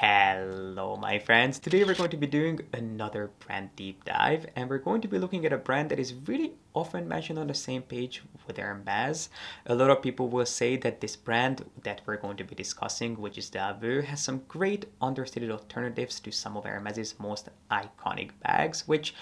Hello my friends, today we're going to be doing another brand deep dive and we're going to be looking at a brand that is really often mentioned on the same page with Hermes. A lot of people will say that this brand that we're going to be discussing, which is Delvaux, has some great understated alternatives to some of Hermes's most iconic bags, which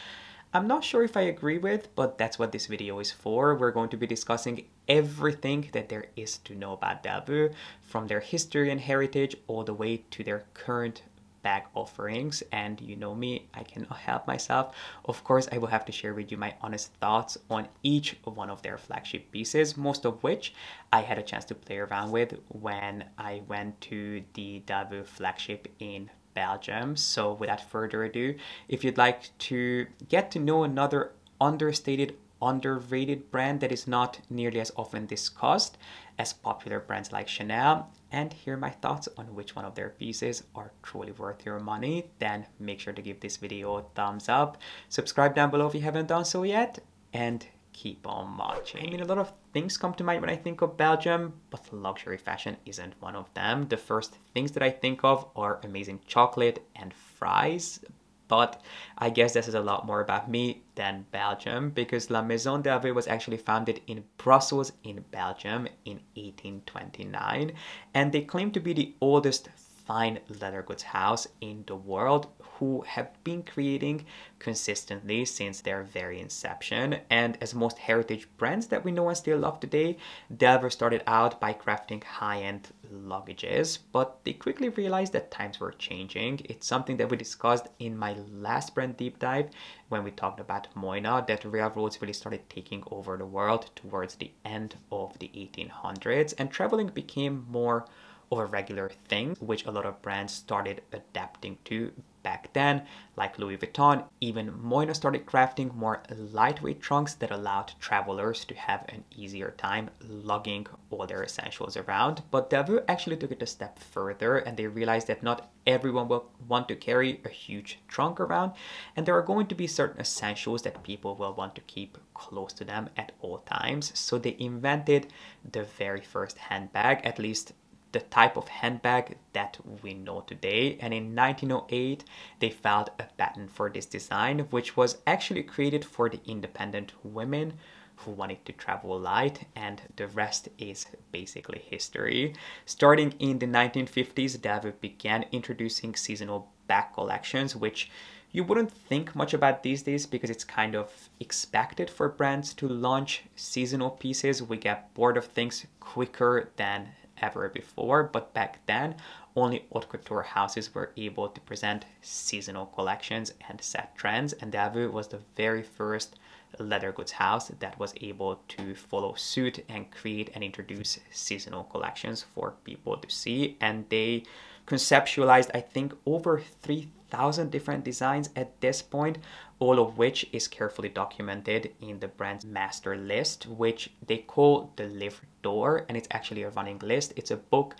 I'm not sure if I agree with, but that's what this video is for. We're going to be discussing everything that there is to know about Delvaux, from their history and heritage all the way to their current bag offerings. And you know me, I cannot help myself. Of course, I will have to share with you my honest thoughts on each one of their flagship pieces, most of which I had a chance to play around with when I went to the Delvaux flagship in Belgium. So without further ado, if you'd like to get to know another understated, underrated brand that is not nearly as often discussed as popular brands like Chanel, and hear my thoughts on which one of their pieces are truly worth your money, then make sure to give this video a thumbs up, subscribe down below if you haven't done so yet, and keep on watching. I mean, a lot of things come to mind when I think of Belgium, but luxury fashion isn't one of them. The first things that I think of are amazing chocolate and fries, but I guess this is a lot more about me than Belgium, because La Maison Delvaux was actually founded in Brussels in Belgium in 1829, and they claim to be the oldest fine leather goods house in the world, who have been creating consistently since their very inception. And as most heritage brands that we know and still love today, Delvaux started out by crafting high-end luggages, but they quickly realized that times were changing. It's something that we discussed in my last brand deep dive when we talked about Moina, that railroads really started taking over the world towards the end of the 1800s, and traveling became more of a regular thing, which a lot of brands started adapting to back then, like Louis Vuitton. Even Moina started crafting more lightweight trunks that allowed travelers to have an easier time lugging all their essentials around. But Delvaux actually took it a step further, and they realized that not everyone will want to carry a huge trunk around, and there are going to be certain essentials that people will want to keep close to them at all times. So they invented the very first handbag, at least the type of handbag that we know today. And in 1908, they filed a patent for this design, which was actually created for the independent women who wanted to travel light, and the rest is basically history. Starting in the 1950s, Delvaux began introducing seasonal bag collections, which you wouldn't think much about these days because it's kind of expected for brands to launch seasonal pieces. We get bored of things quicker than ever before, but back then only haute couture houses were able to present seasonal collections and set trends, and Delvaux was the very first leather goods house that was able to follow suit and create and introduce seasonal collections for people to see. And they conceptualized, I think, over 3,000 different designs at this point, all of which is carefully documented in the brand's master list, which they call the Livre d'Or, and it's actually a running list. It's a book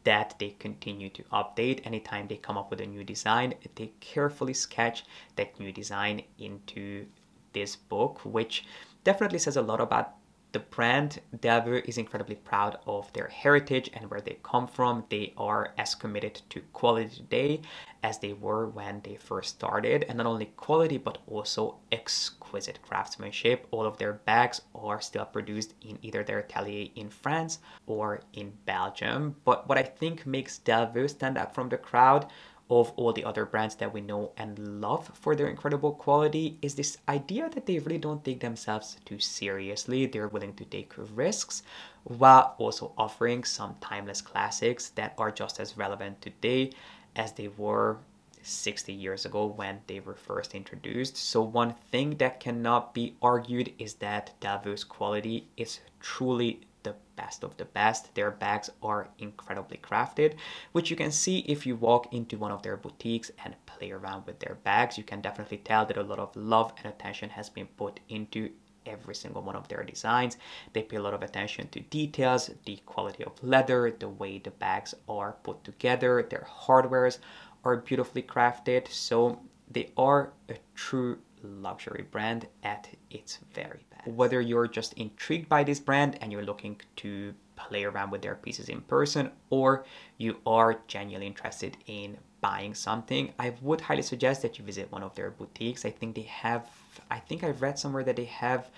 that they continue to update. Anytime they come up with a new design, they carefully sketch that new design into this book, which definitely says a lot about the brand. Delvaux is incredibly proud of their heritage and where they come from. They are as committed to quality today as they were when they first started, and not only quality but also exquisite craftsmanship. All of their bags are still produced in either their atelier in France or in Belgium. But what I think makes Delvaux stand out from the crowd of all the other brands that we know and love for their incredible quality is this idea that they really don't take themselves too seriously. They're willing to take risks while also offering some timeless classics that are just as relevant today as they were 60 years ago when they were first introduced. So one thing that cannot be argued is that Delvaux's quality is truly the best of the best. Their bags are incredibly crafted, which you can see if you walk into one of their boutiques and play around with their bags. You can definitely tell that a lot of love and attention has been put into every single one of their designs. They pay a lot of attention to details, the quality of leather, the way the bags are put together. Their hardwares are beautifully crafted, so they are a true luxury brand at its very best. Whether you're just intrigued by this brand and you're looking to play around with their pieces in person, or you are genuinely interested in buying something, I would highly suggest that you visit one of their boutiques. I think they have, I think I've read somewhere that they have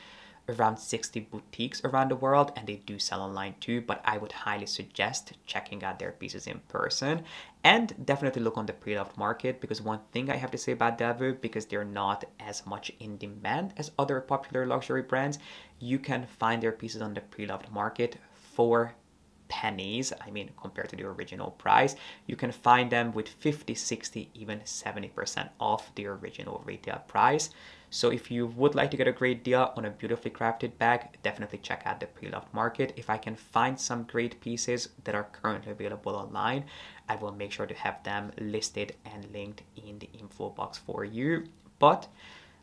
around 60 boutiques around the world, and they do sell online too, but I would highly suggest checking out their pieces in person. And definitely look on the pre-loved market, because one thing I have to say about Delvaux, because they're not as much in demand as other popular luxury brands, you can find their pieces on the pre-loved market for pennies. I mean, compared to the original price, you can find them with 50, 60, even 70% off the original retail price. So if you would like to get a great deal on a beautifully crafted bag, definitely check out the pre-loved market. If I can find some great pieces that are currently available online, I will make sure to have them listed and linked in the info box for you. But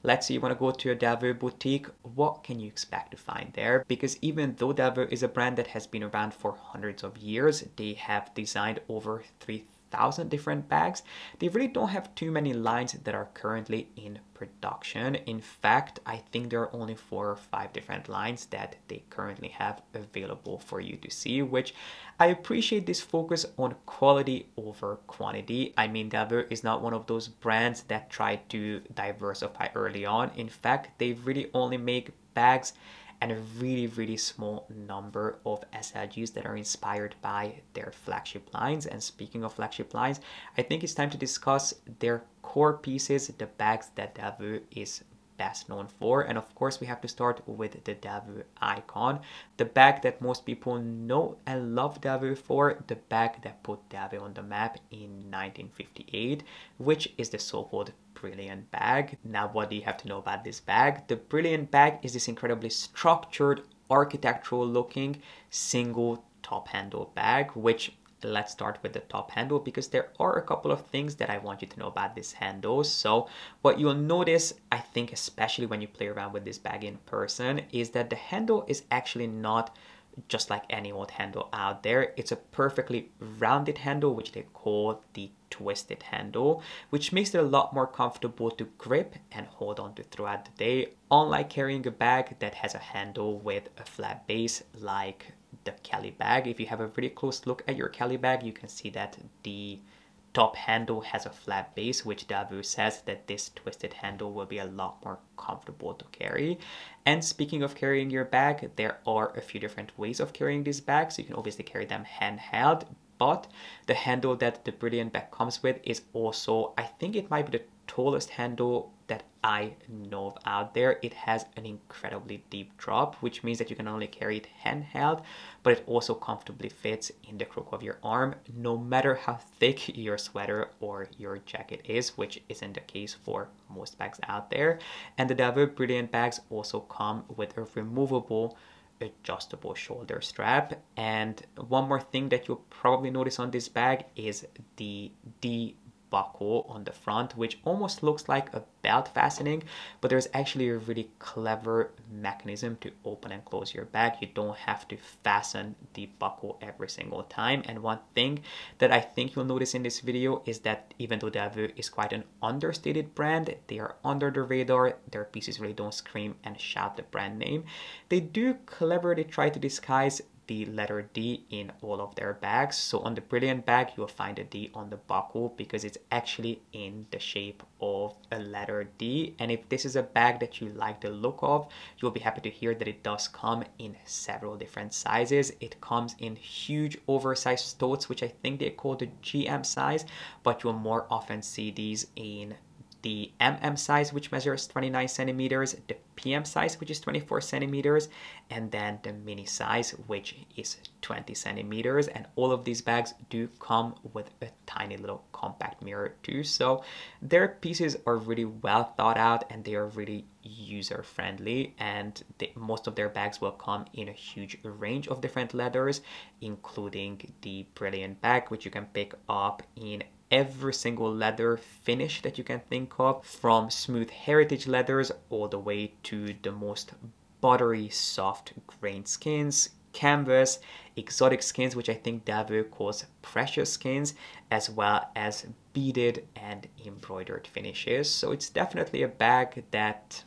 let's say you want to go to a Delvaux boutique, what can you expect to find there? Because even though Delvaux is a brand that has been around for hundreds of years, they have designed over 3,000 different bags. They really don't have too many lines that are currently in production. In fact, I think there are only 4 or 5 different lines that they currently have available for you to see, which I appreciate this focus on quality over quantity. I mean, Delvaux is not one of those brands that try to diversify early on. In fact, they really only make bags and a really small number of SLGs that are inspired by their flagship lines. And speaking of flagship lines, I think it's time to discuss their core pieces, the bags that Delvaux is best known for. And of course, we have to start with the Delvaux icon, the bag that most people know and love Delvaux for, the bag that put Delvaux on the map in 1958, which is the so-called Brilliant bag. Now, what do you have to know about this bag? The Brilliant bag is this incredibly structured, architectural looking single top handle bag, which, let's start with the top handle, because there are a couple of things that I want you to know about this handle. So what you'll notice, I think especially when you play around with this bag in person, is that the handle is actually not just like any old handle out there. It's a perfectly rounded handle, which they call the twisted handle, which makes it a lot more comfortable to grip and hold on to throughout the day, unlike carrying a bag that has a handle with a flat base like the Kelly bag. If you have a really close look at your Kelly bag, you can see that the top handle has a flat base, which Delvaux says that this twisted handle will be a lot more comfortable to carry. And speaking of carrying your bag, there are a few different ways of carrying these bags. You can obviously carry them handheld, but the handle that the Brilliant bag comes with is also, I think it might be the tallest handle that I know of out there. It has an incredibly deep drop, which means that you can not only carry it handheld, but it also comfortably fits in the crook of your arm, no matter how thick your sweater or your jacket is, which isn't the case for most bags out there. And the Delvaux Brilliant bags also come with a removable adjustable shoulder strap. And one more thing that you'll probably notice on this bag is the D buckle on the front, which almost looks like a belt fastening, but there's actually a really clever mechanism to open and close your bag. You don't have to fasten the buckle every single time. And one thing that I think you'll notice in this video is that even though Delvaux is quite an understated brand, they are under the radar. Their pieces really don't scream and shout the brand name. They do cleverly try to disguise the letter D in all of their bags. So on the Brilliant bag, you'll find a D on the buckle because it's actually in the shape of a letter D. And if this is a bag that you like the look of, you'll be happy to hear that it does come in several different sizes. It comes in huge oversized totes, which I think they call the GM size, but you'll more often see these in the MM size, which measures 29 centimeters, the PM size, which is 24 centimeters, and then the mini size, which is 20 centimeters. And all of these bags do come with a tiny little compact mirror too. So their pieces are really well thought out and they are really user friendly. And most of their bags will come in a huge range of different leathers, including the Brilliant bag, which you can pick up in every single leather finish that you can think of, from smooth heritage leathers all the way to the most buttery soft grain skins, canvas, exotic skins, which I think Delvaux calls precious skins, as well as beaded and embroidered finishes. So it's definitely a bag that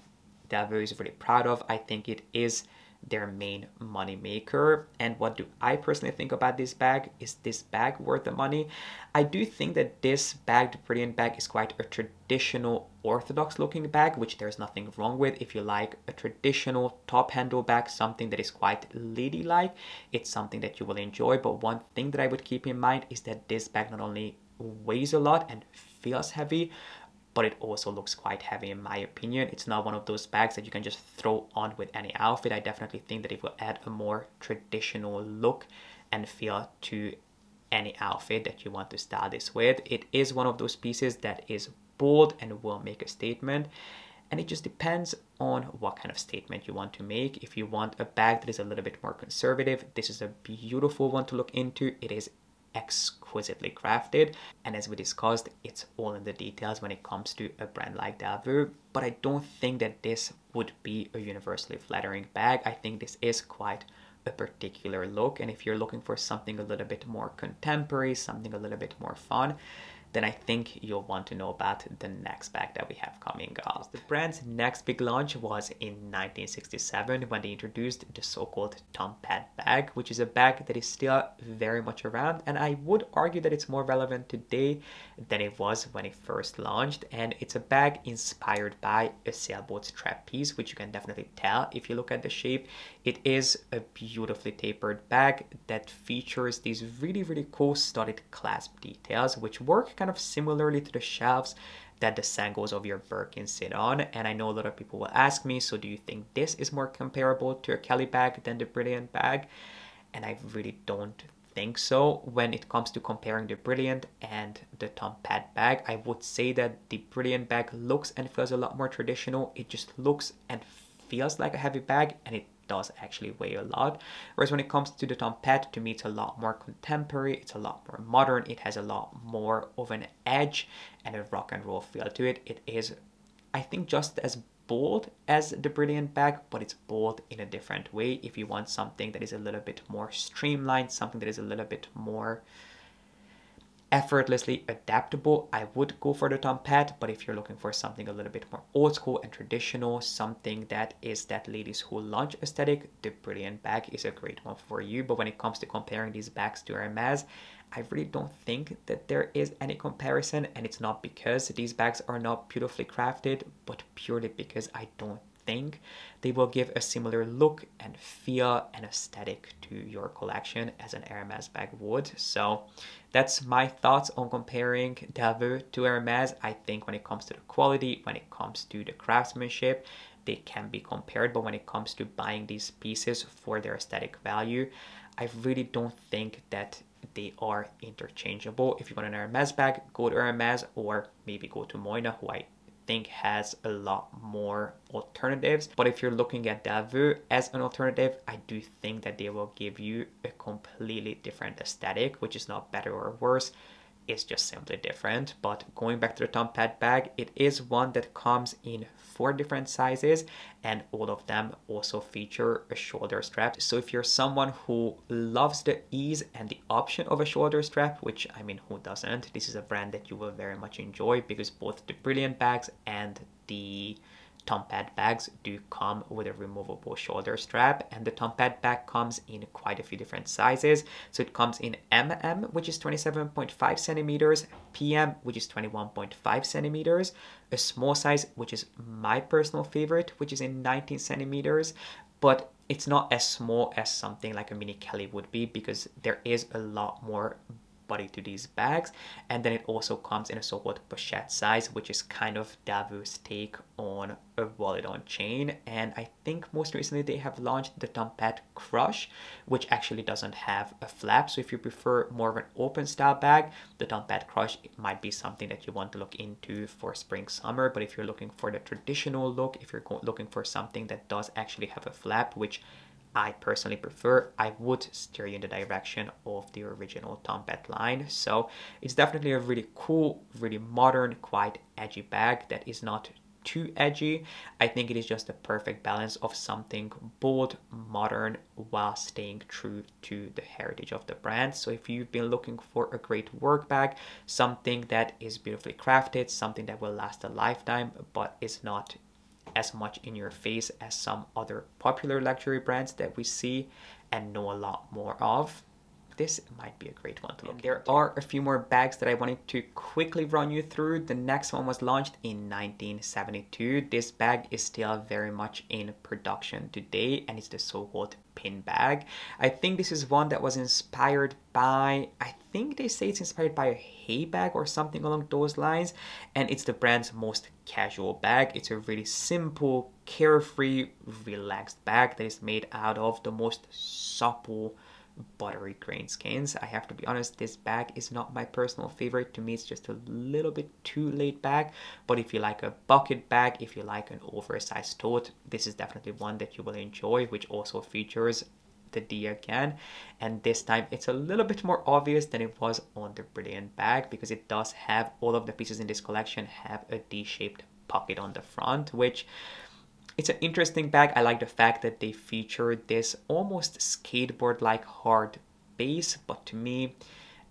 Delvaux is really proud of. I think it is their main money maker. And what do I personally think about this bag? Is this bag worth the money? I do think that this bag, the Brilliant bag, is quite a traditional orthodox looking bag, which there's nothing wrong with. If you like a traditional top handle bag, something that is quite ladylike, it's something that you will enjoy. But one thing that I would keep in mind is that this bag not only weighs a lot and feels heavy, but it also looks quite heavy in my opinion. It's not one of those bags that you can just throw on with any outfit. I definitely think that it will add a more traditional look and feel to any outfit that you want to style this with. It is one of those pieces that is bold and will make a statement. And it just depends on what kind of statement you want to make. If you want a bag that is a little bit more conservative, this is a beautiful one to look into. It is exquisitely crafted, and as we discussed, it's all in the details when it comes to a brand like Delvaux. But I don't think that this would be a universally flattering bag. I think this is quite a particular look, and if you're looking for something a little bit more contemporary, something a little bit more fun, then I think you'll want to know about the next bag that we have coming up. The brand's next big launch was in 1967 when they introduced the so-called Tempete bag, which is a bag that is still very much around, and I would argue that it's more relevant today than it was when it first launched. And it's a bag inspired by a sailboat trapeze, which you can definitely tell if you look at the shape. It is a beautifully tapered bag that features these really cool studded clasp details, which work kind of similarly to the shelves that the sangles of your Birkin sit on. And I know a lot of people will ask me, so do you think this is more comparable to a Kelly bag than the Brilliant bag? And I really don't think so. When it comes to comparing the Brilliant and the Tempete bag, I would say that the Brilliant bag looks and feels a lot more traditional. It just looks and feels like a heavy bag, and it does actually weigh a lot. Whereas when it comes to the Tempete, to me it's a lot more contemporary, it's a lot more modern, it has a lot more of an edge and a rock and roll feel to it. It is, I think, just as bold as the Brilliant bag, but it's bold in a different way. If you want something that is a little bit more streamlined, something that is a little bit more effortlessly adaptable, I would go for the Tempete. But if you're looking for something a little bit more old school and traditional, something that is that ladies who lunch aesthetic, the Brilliant bag is a great one for you. But when it comes to comparing these bags to Hermes, I really don't think that there is any comparison, and it's not because these bags are not beautifully crafted, but purely because I don't think they will give a similar look and feel and aesthetic to your collection as an Hermes bag would. So that's my thoughts on comparing Delvaux to Hermes. I think when it comes to the quality, when it comes to the craftsmanship, they can be compared. But when it comes to buying these pieces for their aesthetic value, I really don't think that they are interchangeable. If you want an Hermes bag, go to Hermes, or maybe go to Moina, who I think has a lot more alternatives. But if you're looking at Delvaux as an alternative, I do think that they will give you a completely different aesthetic, which is not better or worse. It's just simply different. But going back to the Tempete bag, it is one that comes in 4 different sizes, and all of them also feature a shoulder strap. So if you're someone who loves the ease and the option of a shoulder strap, which I mean, who doesn't, this is a brand that you will very much enjoy, because both the Brilliant bags and the Tempete bags do come with a removable shoulder strap, and the Tempete bag comes in quite a few different sizes. So it comes in MM, which is 27.5 centimeters, PM, which is 21.5 centimeters, a small size, which is my personal favorite, which is in 19 centimeters, but it's not as small as something like a mini Kelly would be, because there is a lot more body to these bags. And then it also comes in a so-called pochette size, which is kind of Delvaux's take on a wallet on chain. And I think most recently they have launched the Tempete Crush, which actually doesn't have a flap. So if you prefer more of an open style bag, the Tempete Crush, it might be something that you want to look into for spring summer. But if you're looking for the traditional look, if you're looking for something that does actually have a flap, which I personally prefer, I would steer you in the direction of the original Tempete line. So it's definitely a really cool, really modern, quite edgy bag that is not too edgy. I think it is just the perfect balance of something bold, modern, while staying true to the heritage of the brand. So if you've been looking for a great work bag, something that is beautifully crafted, something that will last a lifetime, but is not as much in your face as some other popular luxury brands that we see and know a lot more of. This might be a great one to look at. There are a few more bags that I wanted to quickly run you through. The next one was launched in 1972. This bag is still very much in production today, and it's the so-called pin bag. I think this is one that was inspired by, I think they say it's inspired by a hay bag or something along those lines, and it's the brand's most casual bag. It's a really simple, carefree, relaxed bag that is made out of the most supple buttery grain skins. I have to be honest, this bag is not my personal favorite. To me, it's just a little bit too laid back, but if you like a bucket bag, if you like an oversized tote, this is definitely one that you will enjoy, which also features the D again, and this time it's a little bit more obvious than it was on the Brilliant bag, because it does have, all of the pieces in this collection have a D-shaped pocket on the front, which it's an interesting bag. I like the fact that they feature this almost skateboard-like hard base, but to me,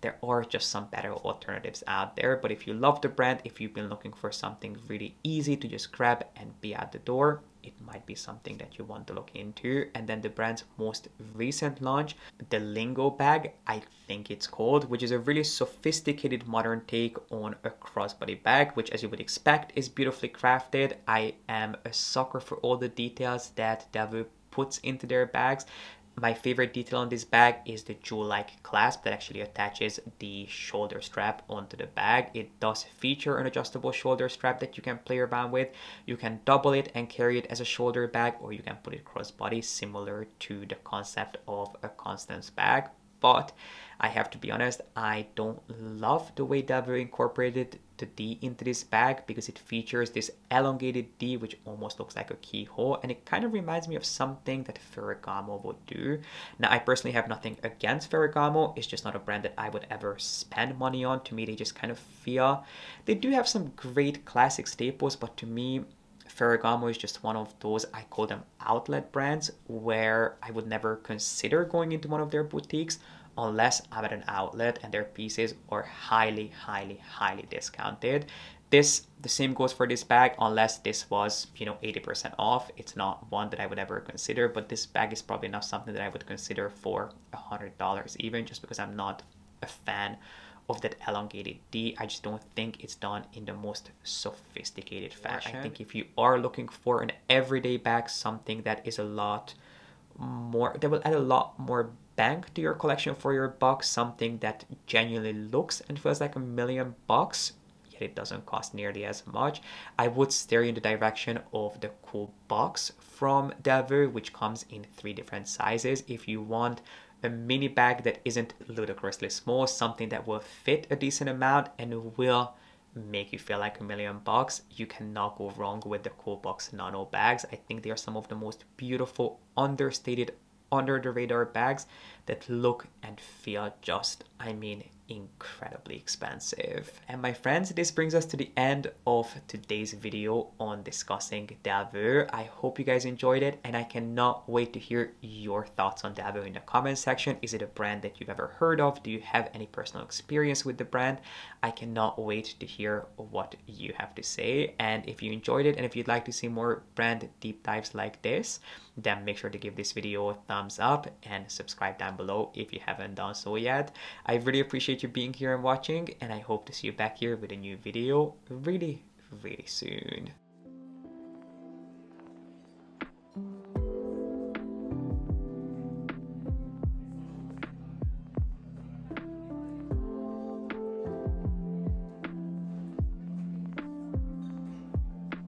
there are just some better alternatives out there. But if you love the brand, if you've been looking for something really easy to just grab and be at the door, it might be something that you want to look into. And then the brand's most recent launch, the Lingot bag, I think it's called, which is a really sophisticated modern take on a crossbody bag, which, as you would expect, is beautifully crafted. I am a sucker for all the details that Delvaux puts into their bags. My favorite detail on this bag is the jewel-like clasp that actually attaches the shoulder strap onto the bag. It does feature an adjustable shoulder strap that you can play around with. You can double it and carry it as a shoulder bag, or you can put it crossbody, similar to the concept of a Constance bag. But I have to be honest, I don't love the way Delvaux incorporated the D into this bag, because it features this elongated D which almost looks like a keyhole, and it kind of reminds me of something that Ferragamo would do. Now, I personally have nothing against Ferragamo, it's just not a brand that I would ever spend money on. To me, they just kind of feel, they do have some great classic staples, but to me, Ferragamo is just one of those, I call them outlet brands, where I would never consider going into one of their boutiques unless I'm at an outlet and their pieces are highly, highly, highly discounted. The same goes for this bag, unless this was, 80% off. It's not one that I would ever consider, but this bag is probably not something that I would consider for $100 even, just because I'm not a fan of that elongated D. I just don't think it's done in the most sophisticated fashion. I think if you are looking for an everyday bag, something that is a lot more, that will add a lot more bang to your collection for your buck, something that genuinely looks and feels like $1,000,000, yet it doesn't cost nearly as much, I would steer you in the direction of the Cool Box from Delvaux, which comes in 3 different sizes. If you want a mini bag that isn't ludicrously small, something that will fit a decent amount and will make you feel like $1,000,000, you cannot go wrong with the Cool Box Nano bags. I think they are some of the most beautiful, understated, under the radar bags that look and feel just, incredibly expensive. And my friends, this brings us to the end of today's video on discussing Delvaux. I hope you guys enjoyed it, and I cannot wait to hear your thoughts on Delvaux in the comment section. Is it a brand that you've ever heard of? Do you have any personal experience with the brand? I cannot wait to hear what you have to say. And if you enjoyed it, and if you'd like to see more brand deep dives like this, then make sure to give this video a thumbs up and subscribe down below if you haven't done so yet. I really appreciate you being here and watching, and I hope to see you back here with a new video really, really soon.